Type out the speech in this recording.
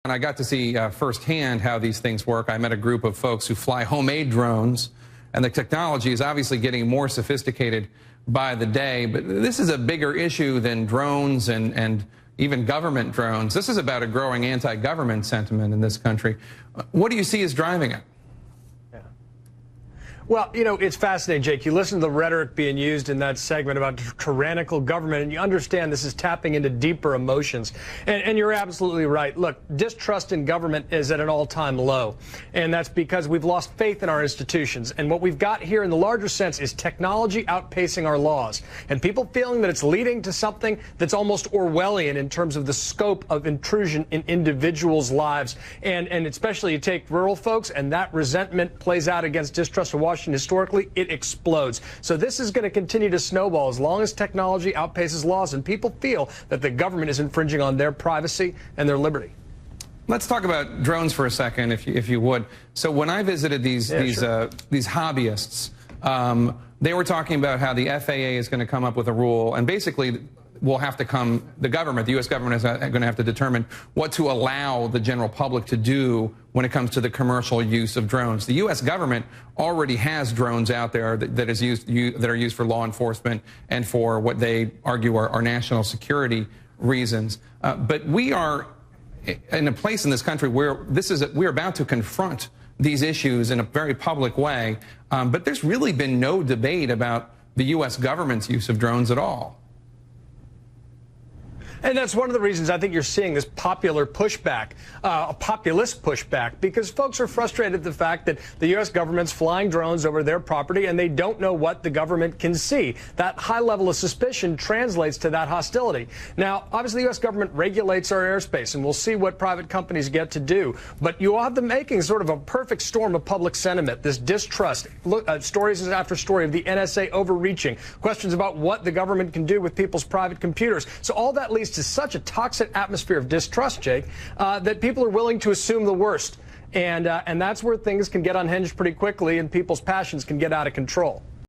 And I got to see firsthand how these things work. I met a group of folks who fly homemade drones, and the technology is obviously getting more sophisticated by the day. But this is a bigger issue than drones and even government drones. This is about a growing anti-government sentiment in this country. What do you see as driving it? Well, you know, it's fascinating, Jake. You listen to the rhetoric being used in that segment about tyrannical government, and you understand this is tapping into deeper emotions. And you're absolutely right. Look, distrust in government is at an all-time low, and that's because we've lost faith in our institutions. And what we've got here in the larger sense is technology outpacing our laws, and people feeling that it's leading to something that's almost Orwellian in terms of the scope of intrusion in individuals' lives. And especially you take rural folks, and that resentment plays out against distrust of Washington. Historically, it explodes. So this is going to continue to snowball as long as technology outpaces laws and people feel that the government is infringing on their privacy and their liberty. Let's talk about drones for a second, if you would. So when I visited these hobbyists, they were talking about how the FAA is going to come up with a rule, and basically will have to come, the U.S. government is going to have to determine what to allow the general public to do when it comes to the commercial use of drones. The U.S. government already has drones out there that are used for law enforcement and for what they argue are national security reasons. But we are in a place in this country where we're about to confront these issues in a very public way. But there's really been no debate about the U.S. government's use of drones at all. And that's one of the reasons I think you're seeing this popular pushback, a populist pushback, because folks are frustrated at the fact that the U.S. government's flying drones over their property and they don't know what the government can see. That high level of suspicion translates to that hostility. Now, obviously, the U.S. government regulates our airspace, and we'll see what private companies get to do. But you have them making sort of a perfect storm of public sentiment, this distrust, stories after story of the NSA overreaching, questions about what the government can do with people's private computers. So all that leads to such a toxic atmosphere of distrust, Jake, that people are willing to assume the worst. And that's where things can get unhinged pretty quickly and people's passions can get out of control.